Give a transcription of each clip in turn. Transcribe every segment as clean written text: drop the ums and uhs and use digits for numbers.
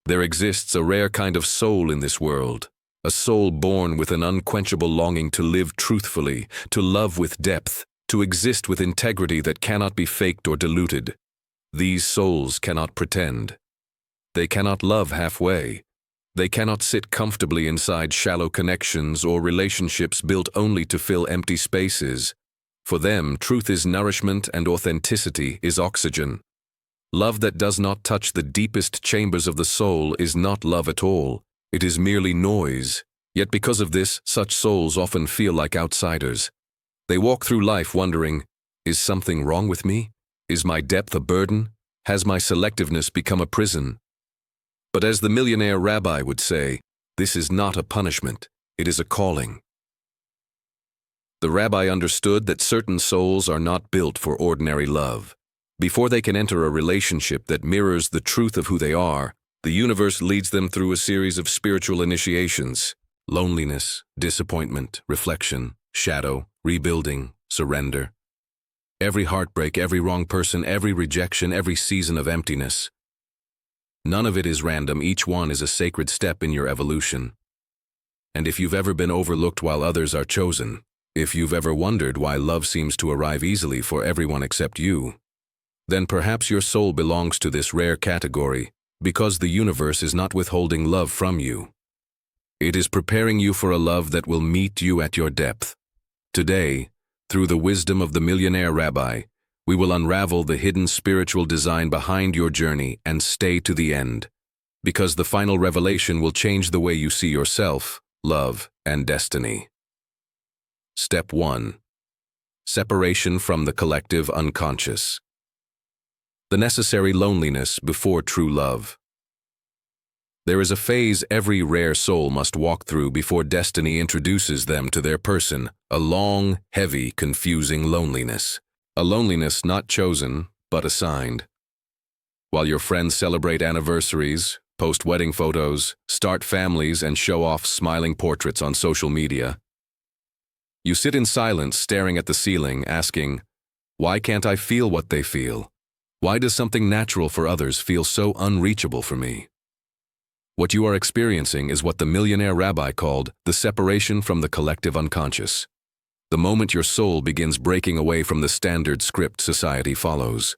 There exists a rare kind of soul in this world, a soul born with an unquenchable longing to live truthfully, to love with depth, to exist with integrity that cannot be faked or diluted. These souls cannot pretend. They cannot love halfway. They cannot sit comfortably inside shallow connections or relationships built only to fill empty spaces. For them, truth is nourishment and authenticity is oxygen. Love that does not touch the deepest chambers of the soul is not love at all. It is merely noise. Yet because of this, such souls often feel like outsiders. They walk through life wondering, is something wrong with me? Is my depth a burden? Has my selectiveness become a prison? But as the millionaire rabbi would say, this is not a punishment, it is a calling. The rabbi understood that certain souls are not built for ordinary love. Before they can enter a relationship that mirrors the truth of who they are, the universe leads them through a series of spiritual initiations: loneliness, disappointment, reflection, shadow, rebuilding, surrender. Every heartbreak, every wrong person, every rejection, every season of emptiness. None of it is random, each one is a sacred step in your evolution. And if you've ever been overlooked while others are chosen, if you've ever wondered why love seems to arrive easily for everyone except you, then perhaps your soul belongs to this rare category, because the universe is not withholding love from you. It is preparing you for a love that will meet you at your depth. Today, through the wisdom of the millionaire rabbi, we will unravel the hidden spiritual design behind your journey and stay to the end, because the final revelation will change the way you see yourself, love, and destiny. Step 1. Separation from the collective unconscious. The necessary loneliness before true love. There is a phase every rare soul must walk through before destiny introduces them to their person, a long, heavy, confusing loneliness. A loneliness not chosen, but assigned. While your friends celebrate anniversaries, post wedding photos, start families, and show off smiling portraits on social media, you sit in silence staring at the ceiling, asking, why can't I feel what they feel? Why does something natural for others feel so unreachable for me? What you are experiencing is what the millionaire rabbi called the separation from the collective unconscious. The moment your soul begins breaking away from the standard script society follows.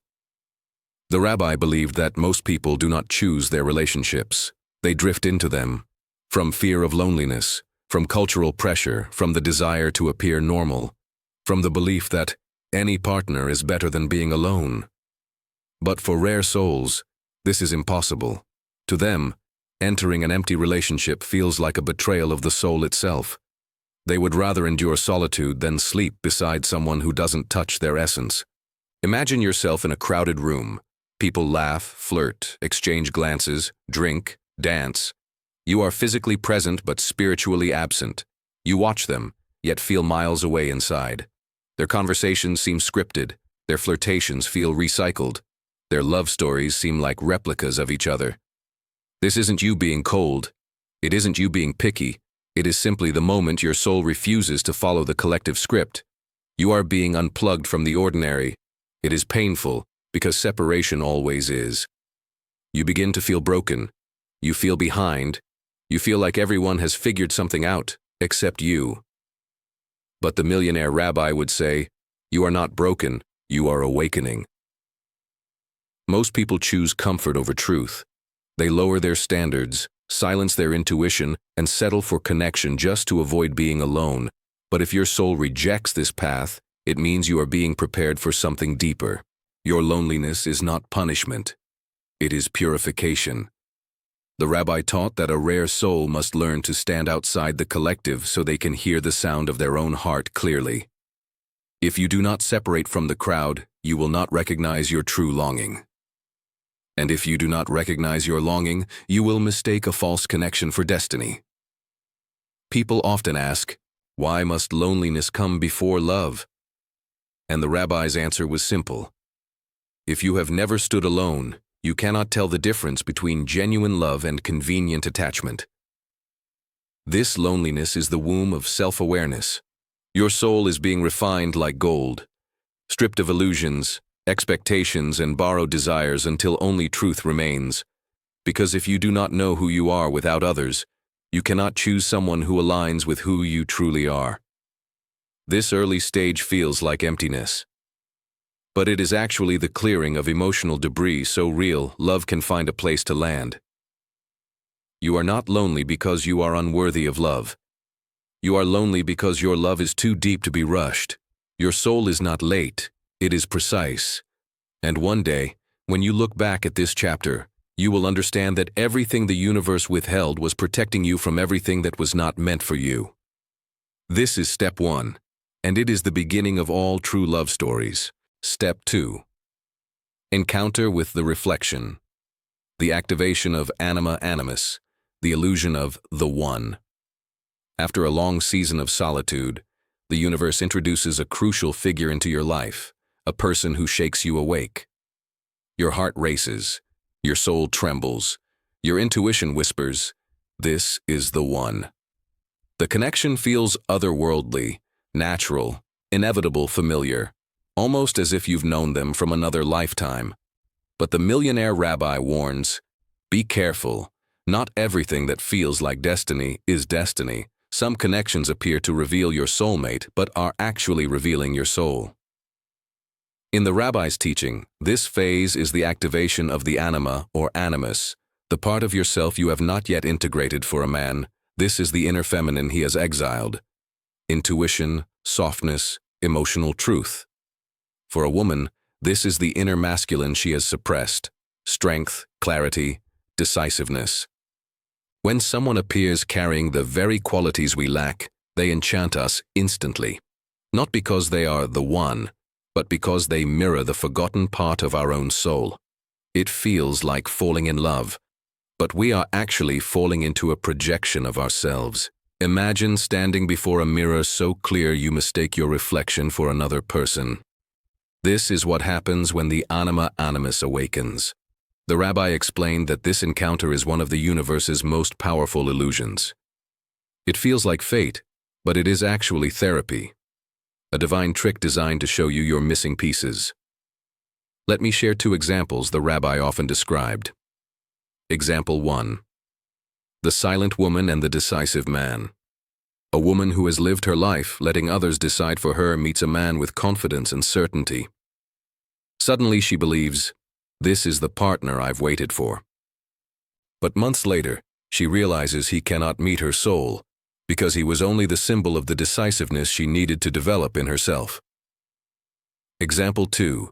The rabbi believed that most people do not choose their relationships. They drift into them. From fear of loneliness, from cultural pressure, from the desire to appear normal, from the belief that any partner is better than being alone. But for rare souls, this is impossible. To them, entering an empty relationship feels like a betrayal of the soul itself. They would rather endure solitude than sleep beside someone who doesn't touch their essence. Imagine yourself in a crowded room. People laugh, flirt, exchange glances, drink, dance. You are physically present but spiritually absent. You watch them, yet feel miles away inside. Their conversations seem scripted. Their flirtations feel recycled. Their love stories seem like replicas of each other. This isn't you being cold. It isn't you being picky. It is simply the moment your soul refuses to follow the collective script. You are being unplugged from the ordinary. It is painful, because separation always is. You begin to feel broken. You feel behind. You feel like everyone has figured something out, except you. But the millionaire rabbi would say, you are not broken, you are awakening. Most people choose comfort over truth. They lower their standards, silence their intuition, and settle for connection just to avoid being alone. But if your soul rejects this path, it means you are being prepared for something deeper. Your loneliness is not punishment. It is purification. The rabbi taught that a rare soul must learn to stand outside the collective so they can hear the sound of their own heart clearly. If you do not separate from the crowd, you will not recognize your true longing. And if you do not recognize your longing, you will mistake a false connection for destiny. People often ask, why must loneliness come before love? And the rabbi's answer was simple. If you have never stood alone, you cannot tell the difference between genuine love and convenient attachment. This loneliness is the womb of self-awareness. Your soul is being refined like gold, stripped of illusions, expectations, and borrowed desires until only truth remains. Because if you do not know who you are without others, you cannot choose someone who aligns with who you truly are. This early stage feels like emptiness. But it is actually the clearing of emotional debris so real love can find a place to land. You are not lonely because you are unworthy of love. You are lonely because your love is too deep to be rushed. Your soul is not late, it is precise. And one day, when you look back at this chapter, you will understand that everything the universe withheld was protecting you from everything that was not meant for you. This is step 1, and it is the beginning of all true love stories. Step 2. Encounter with the reflection. The activation of anima animus, the illusion of the One. After a long season of solitude, the universe introduces a crucial figure into your life, a person who shakes you awake. Your heart races, your soul trembles, your intuition whispers, "This is the one." The connection feels otherworldly, natural, inevitable, familiar, almost as if you've known them from another lifetime. But the millionaire rabbi warns, be careful. Not everything that feels like destiny is destiny. Some connections appear to reveal your soulmate, but are actually revealing your soul. In the rabbi's teaching, this phase is the activation of the anima or animus, the part of yourself you have not yet integrated for a man. This is the inner feminine he has exiled. Intuition, softness, emotional truth. For a woman, this is the inner masculine she has suppressed. Strength, clarity, decisiveness. When someone appears carrying the very qualities we lack, they enchant us instantly. Not because they are the one, but because they mirror the forgotten part of our own soul. It feels like falling in love, but we are actually falling into a projection of ourselves. Imagine standing before a mirror so clear you mistake your reflection for another person. This is what happens when the anima animus awakens. The rabbi explained that this encounter is one of the universe's most powerful illusions. It feels like fate, but it is actually therapy. A divine trick designed to show you your missing pieces. Let me share 2 examples the rabbi often described. Example 1. The silent woman and the decisive man. A woman who has lived her life letting others decide for her meets a man with confidence and certainty. Suddenly she believes, this is the partner I've waited for. But months later, she realizes he cannot meet her soul, because he was only the symbol of the decisiveness she needed to develop in herself. Example 2.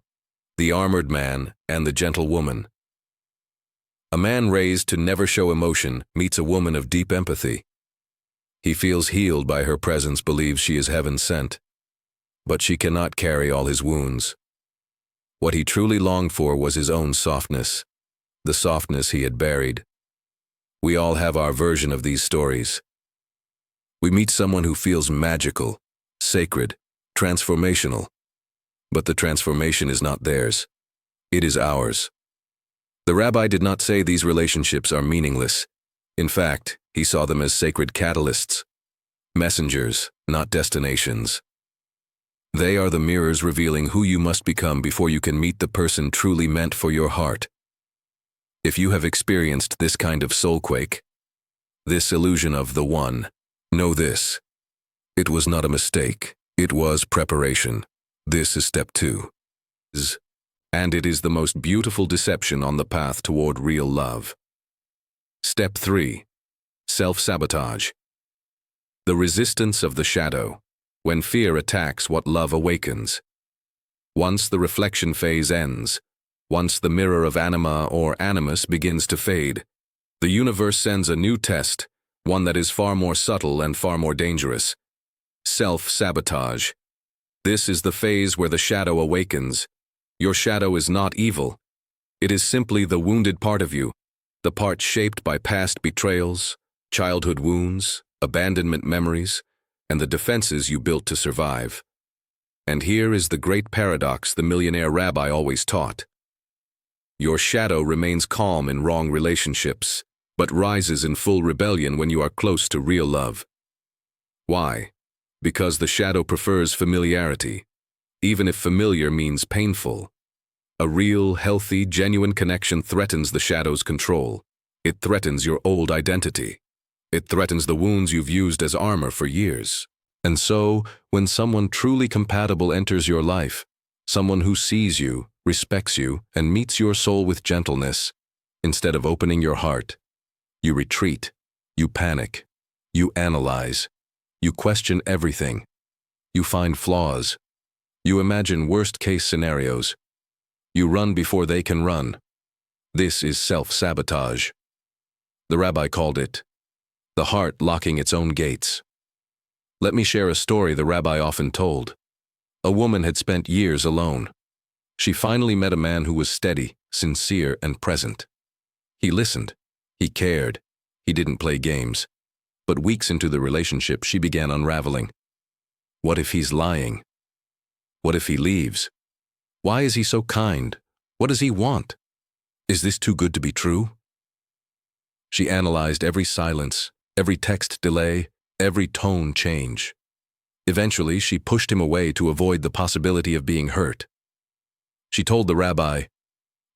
The armored man and the gentle woman. A man raised to never show emotion meets a woman of deep empathy. He feels healed by her presence, believes she is heaven sent. But she cannot carry all his wounds. What he truly longed for was his own softness, the softness he had buried. We all have our version of these stories. We meet someone who feels magical, sacred, transformational. But the transformation is not theirs. It is ours. The rabbi did not say these relationships are meaningless. In fact, he saw them as sacred catalysts, messengers, not destinations. They are the mirrors revealing who you must become before you can meet the person truly meant for your heart. If you have experienced this kind of soulquake, this illusion of the one, know this. It was not a mistake. It was preparation. This is step 2. And it is the most beautiful deception on the path toward real love. Step 3. Self-sabotage. The resistance of the shadow. When fear attacks what love awakens. Once the reflection phase ends, once the mirror of anima or animus begins to fade, the universe sends a new test, one that is far more subtle and far more dangerous. Self-sabotage. This is the phase where the shadow awakens. Your shadow is not evil. It is simply the wounded part of you, the part shaped by past betrayals, childhood wounds, abandonment memories, and the defenses you built to survive. And here is the great paradox the millionaire rabbi always taught. Your shadow remains calm in wrong relationships, but rises in full rebellion when you are close to real love. Why? Because the shadow prefers familiarity, even if familiar means painful. A real, healthy, genuine connection threatens the shadow's control. It threatens your old identity. It threatens the wounds you've used as armor for years. And so, when someone truly compatible enters your life, someone who sees you, respects you, and meets your soul with gentleness, instead of opening your heart, you retreat, you panic, you analyze, you question everything, you find flaws, you imagine worst-case scenarios, you run before they can run. This is self-sabotage. The rabbi called it the heart locking its own gates. Let me share a story the rabbi often told. A woman had spent years alone. She finally met a man who was steady, sincere, and present. He listened. He cared. He didn't play games. But weeks into the relationship, she began unraveling. What if he's lying? What if he leaves? Why is he so kind? What does he want? Is this too good to be true? She analyzed every silence, every text delay, every tone change. Eventually, she pushed him away to avoid the possibility of being hurt. She told the rabbi,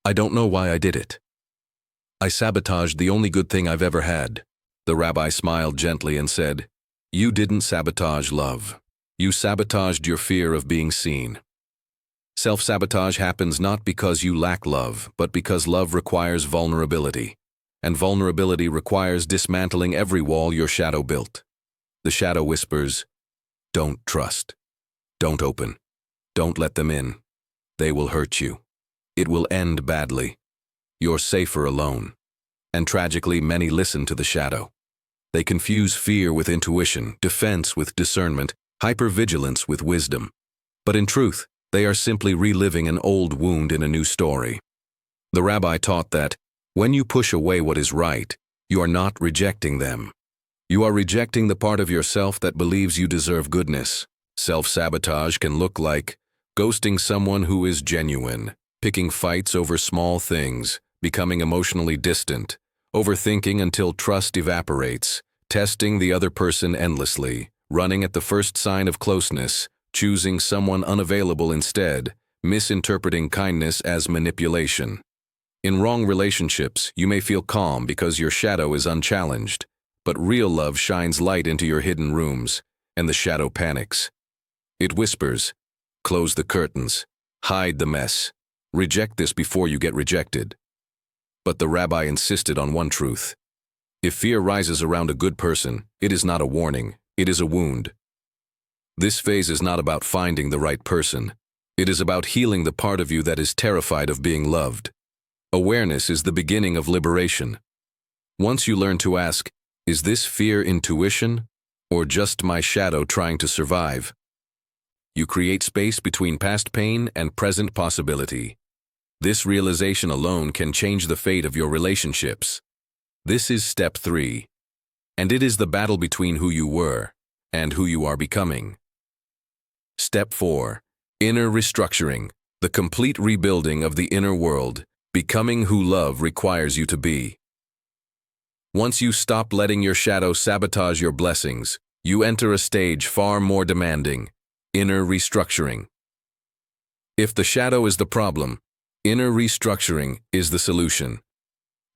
"I don't know why I did it. I sabotaged the only good thing I've ever had." The rabbi smiled gently and said, "You didn't sabotage love. You sabotaged your fear of being seen." Self-sabotage happens not because you lack love, but because love requires vulnerability. And vulnerability requires dismantling every wall your shadow built. The shadow whispers, "Don't trust. Don't open. Don't let them in. They will hurt you. It will end badly. You're safer alone." And tragically, many listen to the shadow. They confuse fear with intuition, defense with discernment, hypervigilance with wisdom. But in truth, they are simply reliving an old wound in a new story. The rabbi taught that when you push away what is right, you are not rejecting them. You are rejecting the part of yourself that believes you deserve goodness. Self-sabotage can look like ghosting someone who is genuine, picking fights over small things, becoming emotionally distant, overthinking until trust evaporates, testing the other person endlessly, running at the first sign of closeness, choosing someone unavailable instead, misinterpreting kindness as manipulation. In wrong relationships, you may feel calm because your shadow is unchallenged, but real love shines light into your hidden rooms, and the shadow panics. It whispers, "Close the curtains, hide the mess, reject this before you get rejected." But the rabbi insisted on one truth. If fear rises around a good person, it is not a warning, it is a wound. This phase is not about finding the right person. It is about healing the part of you that is terrified of being loved. Awareness is the beginning of liberation. Once you learn to ask, is this fear intuition or just my shadow trying to survive? You create space between past pain and present possibility. This realization alone can change the fate of your relationships. This is step 3, and it is the battle between who you were and who you are becoming. Step 4, inner restructuring, the complete rebuilding of the inner world, becoming who love requires you to be. Once you stop letting your shadow sabotage your blessings, you enter a stage far more demanding, inner restructuring. If the shadow is the problem, inner restructuring is the solution.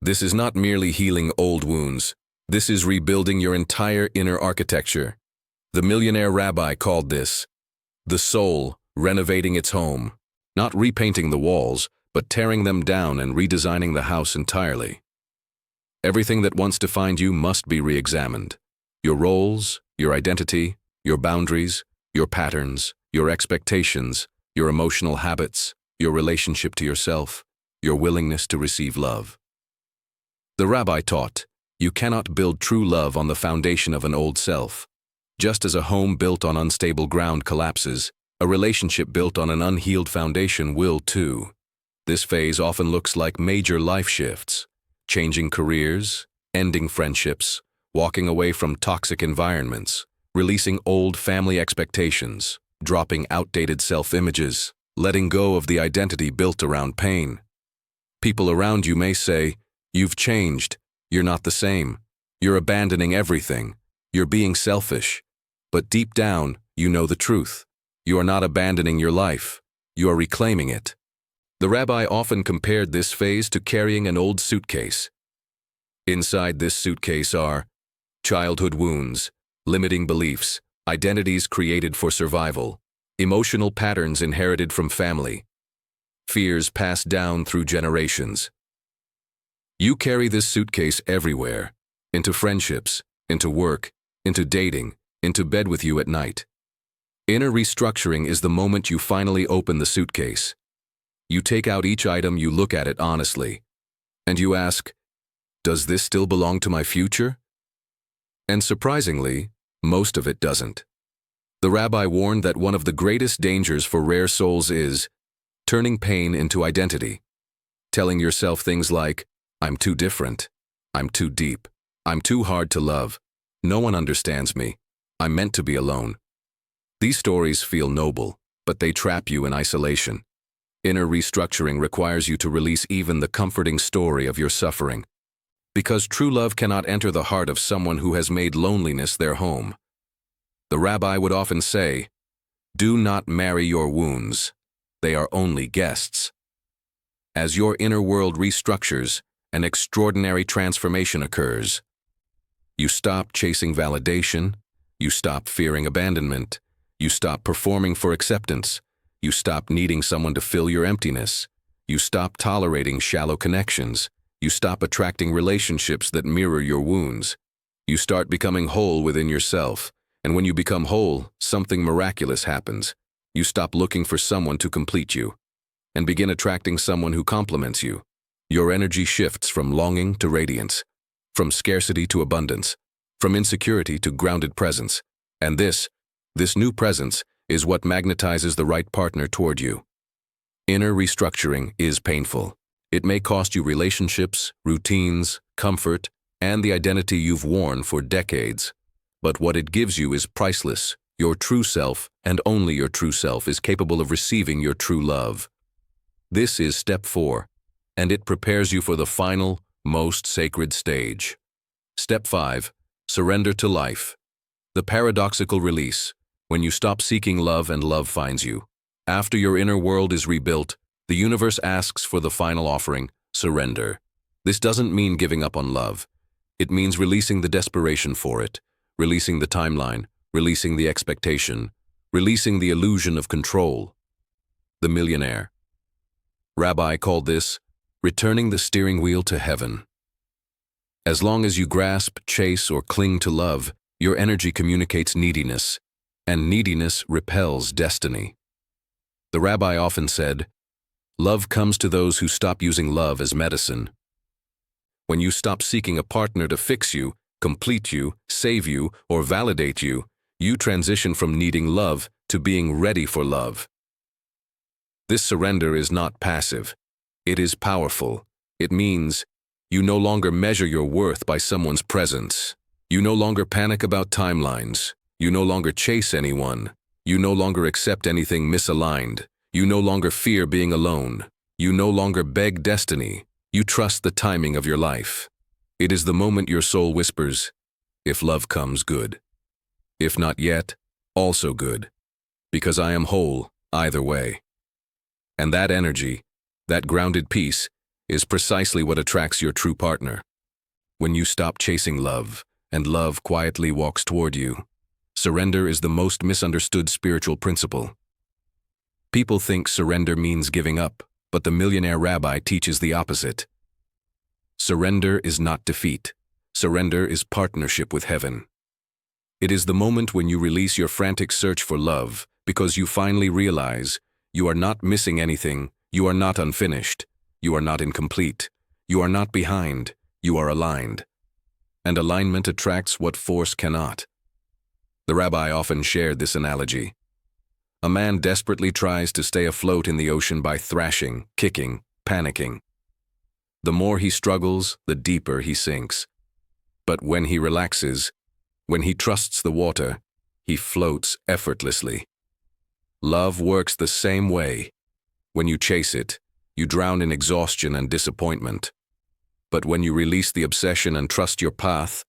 This is not merely healing old wounds. This is rebuilding your entire inner architecture. The millionaire rabbi called this the soul renovating its home, not repainting the walls, but tearing them down and redesigning the house entirely. Everything that once defined you must be re-examined. Your roles, your identity, your boundaries, your patterns, your expectations, your emotional habits, your relationship to yourself, your willingness to receive love. The rabbi taught, you cannot build true love on the foundation of an old self. Just as a home built on unstable ground collapses, a relationship built on an unhealed foundation will too. This phase often looks like major life shifts, changing careers, ending friendships, walking away from toxic environments, releasing old family expectations, dropping outdated self-images, letting go of the identity built around pain. People around you may say, "You've changed, you're not the same, you're abandoning everything, you're being selfish." But deep down, you know the truth. You are not abandoning your life, you are reclaiming it. The rabbi often compared this phase to carrying an old suitcase. Inside this suitcase are childhood wounds, limiting beliefs, identities created for survival, emotional patterns inherited from family, fears passed down through generations. You carry this suitcase everywhere, into friendships, into work, into dating, into bed with you at night. Inner restructuring is the moment you finally open the suitcase. You take out each item, you look at it honestly, and you ask, does this still belong to my future? And surprisingly, most of it doesn't. The rabbi warned that one of the greatest dangers for rare souls is turning pain into identity, telling yourself things like, I'm too different, I'm too deep, I'm too hard to love, no one understands me, I'm meant to be alone. These stories feel noble, but they trap you in isolation. Inner restructuring requires you to release even the comforting story of your suffering, because true love cannot enter the heart of someone who has made loneliness their home. The rabbi would often say, do not marry your wounds. They are only guests. As your inner world restructures, an extraordinary transformation occurs. You stop chasing validation, you stop fearing abandonment, you stop performing for acceptance, you stop needing someone to fill your emptiness, you stop tolerating shallow connections, you stop attracting relationships that mirror your wounds. You start becoming whole within yourself, and when you become whole, something miraculous happens. You stop looking for someone to complete you, and begin attracting someone who complements you. Your energy shifts from longing to radiance, from scarcity to abundance, from insecurity to grounded presence. And this new presence is what magnetizes the right partner toward you. Inner restructuring is painful. It may cost you relationships, routines, comfort, and the identity you've worn for decades. But what it gives you is priceless. Your true self, and only your true self, is capable of receiving your true love. This is step 4, and it prepares you for the final, most sacred stage. Step 5, surrender to life. The paradoxical release, when you stop seeking love and love finds you. After your inner world is rebuilt, the universe asks for the final offering, surrender. This doesn't mean giving up on love. It means releasing the desperation for it, releasing the timeline, releasing the expectation, releasing the illusion of control. The millionaire rabbi called this returning the steering wheel to heaven. As long as you grasp, chase, or cling to love, your energy communicates neediness, and neediness repels destiny. The rabbi often said, love comes to those who stop using love as medicine. When you stop seeking a partner to fix you, complete you, save you, or validate you, you transition from needing love to being ready for love. This surrender is not passive. It is powerful. It means you no longer measure your worth by someone's presence. You no longer panic about timelines. You no longer chase anyone. You no longer accept anything misaligned. You no longer fear being alone. You no longer beg destiny. You trust the timing of your life. It is the moment your soul whispers, if love comes, good. If not yet, also good. Because I am whole, either way. And that energy, that grounded peace, is precisely what attracts your true partner. When you stop chasing love, and love quietly walks toward you, surrender is the most misunderstood spiritual principle. People think surrender means giving up, but the millionaire rabbi teaches the opposite. Surrender is not defeat. Surrender is partnership with heaven. It is the moment when you release your frantic search for love because you finally realize you are not missing anything, you are not unfinished, you are not incomplete, you are not behind, you are aligned. And alignment attracts what force cannot. The rabbi often shared this analogy. A man desperately tries to stay afloat in the ocean by thrashing, kicking, panicking. The more he struggles, the deeper he sinks. But when he relaxes, when he trusts the water, he floats effortlessly. Love works the same way. When you chase it, you drown in exhaustion and disappointment. But when you release the obsession and trust your path,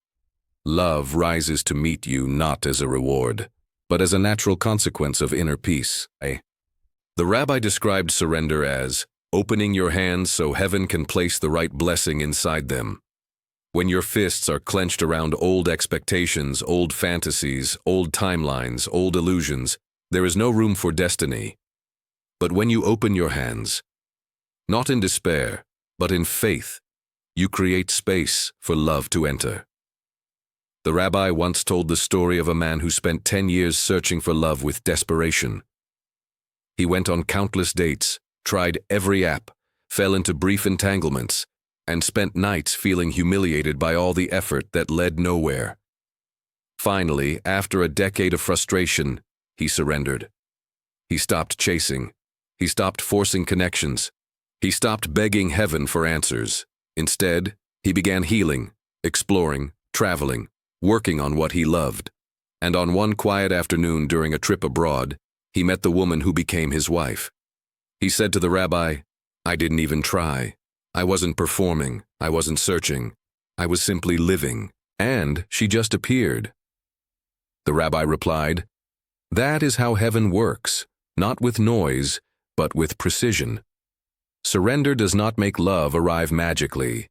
love rises to meet you not as a reward, but as a natural consequence of inner peace. The rabbi described surrender as opening your hands so heaven can place the right blessing inside them. When your fists are clenched around old expectations, old fantasies, old timelines, old illusions, there is no room for destiny. But when you open your hands, not in despair, but in faith, you create space for love to enter. The rabbi once told the story of a man who spent 10 years searching for love with desperation. He went on countless dates, tried every app, fell into brief entanglements, and spent nights feeling humiliated by all the effort that led nowhere. Finally, after a decade of frustration, he surrendered. He stopped chasing. He stopped forcing connections. He stopped begging heaven for answers. Instead, he began healing, exploring, traveling, working on what he loved. And on one quiet afternoon during a trip abroad, he met the woman who became his wife. He said to the rabbi, "I didn't even try. I wasn't performing. I wasn't searching. I was simply living. And she just appeared." The rabbi replied, "That is how heaven works, not with noise, but with precision. Surrender does not make love arrive magically.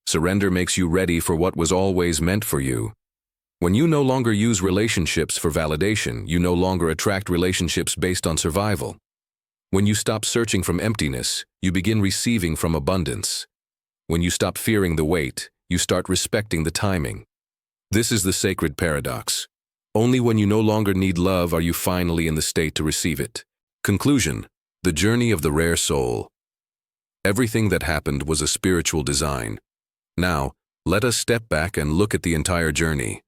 Surrender makes you ready for what was always meant for you. When you no longer use relationships for validation, you no longer attract relationships based on survival. When you stop searching from emptiness, you begin receiving from abundance. When you stop fearing the wait, you start respecting the timing. This is the sacred paradox. Only when you no longer need love are you finally in the state to receive it. Conclusion: the journey of the rare soul. Everything that happened was a spiritual design. Now, let us step back and look at the entire journey.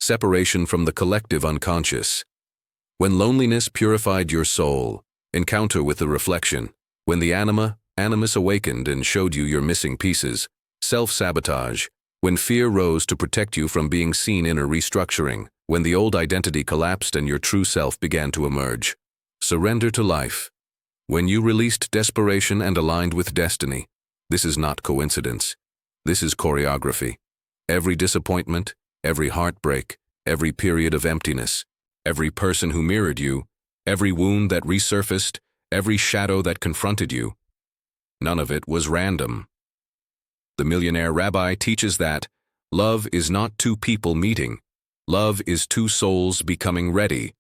Separation from the collective unconscious. When loneliness purified your soul, encounter with the reflection. When the animus awakened and showed you your missing pieces, self-sabotage. When fear rose to protect you from being seen, inner restructuring. When the old identity collapsed and your true self began to emerge. Surrender to life. When you released desperation and aligned with destiny. This is not coincidence. This is choreography. Every disappointment, every heartbreak, every period of emptiness, every person who mirrored you, every wound that resurfaced, every shadow that confronted you, none of it was random. The Millionaire Rabbi teaches that love is not two people meeting. Love is two souls becoming ready,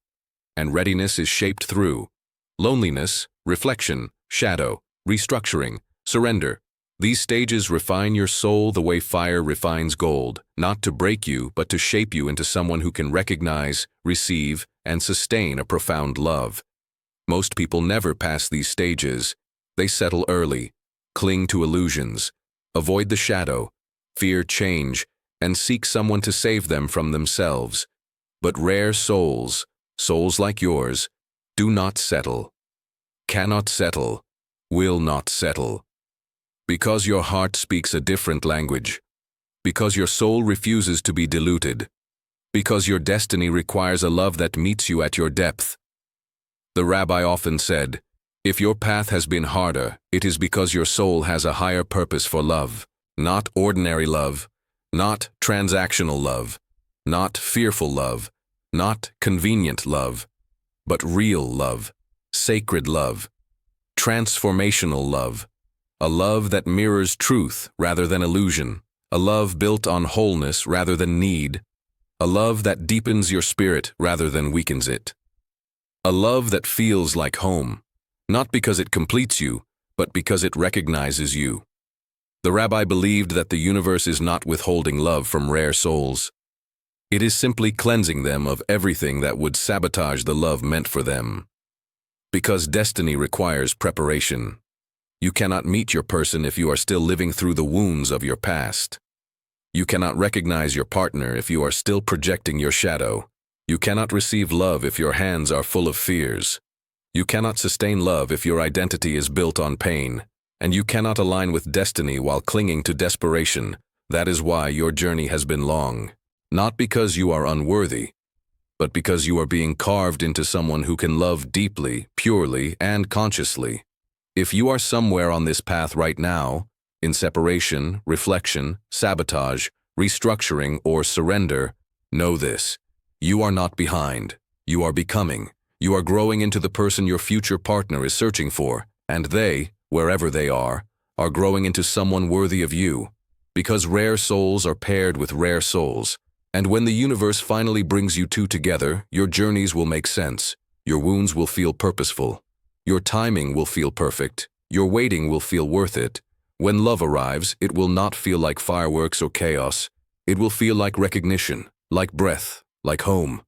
and readiness is shaped through loneliness, reflection, shadow, restructuring, surrender. These stages refine your soul the way fire refines gold, not to break you, but to shape you into someone who can recognize, receive, and sustain a profound love. Most people never pass these stages. They settle early, cling to illusions, avoid the shadow, fear change, and seek someone to save them from themselves. But rare souls, souls like yours, do not settle, cannot settle, will not settle. Because your heart speaks a different language. Because your soul refuses to be diluted. Because your destiny requires a love that meets you at your depth. The rabbi often said, if your path has been harder, it is because your soul has a higher purpose for love. Not ordinary love, not transactional love, not fearful love, not convenient love, but real love, sacred love, transformational love. A love that mirrors truth rather than illusion. A love built on wholeness rather than need. A love that deepens your spirit rather than weakens it. A love that feels like home, not because it completes you, but because it recognizes you. The rabbi believed that the universe is not withholding love from rare souls. It is simply cleansing them of everything that would sabotage the love meant for them. Because destiny requires preparation. You cannot meet your person if you are still living through the wounds of your past. You cannot recognize your partner if you are still projecting your shadow. You cannot receive love if your hands are full of fears. You cannot sustain love if your identity is built on pain. And you cannot align with destiny while clinging to desperation. That is why your journey has been long. Not because you are unworthy, but because you are being carved into someone who can love deeply, purely, and consciously. If you are somewhere on this path right now, in separation, reflection, sabotage, restructuring, or surrender, know this. You are not behind. You are becoming. You are growing into the person your future partner is searching for, and they, wherever they are growing into someone worthy of you. because rare souls are paired with rare souls. And when the universe finally brings you two together, your journeys will make sense. Your wounds will feel purposeful. Your timing will feel perfect. Your waiting will feel worth it. When love arrives, it will not feel like fireworks or chaos. It will feel like recognition, like breath, like home.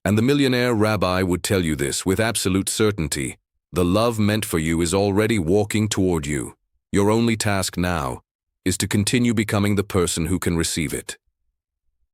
And the millionaire rabbi would tell you this with absolute certainty. The love meant for you is already walking toward you. Your only task now is to continue becoming the person who can receive it.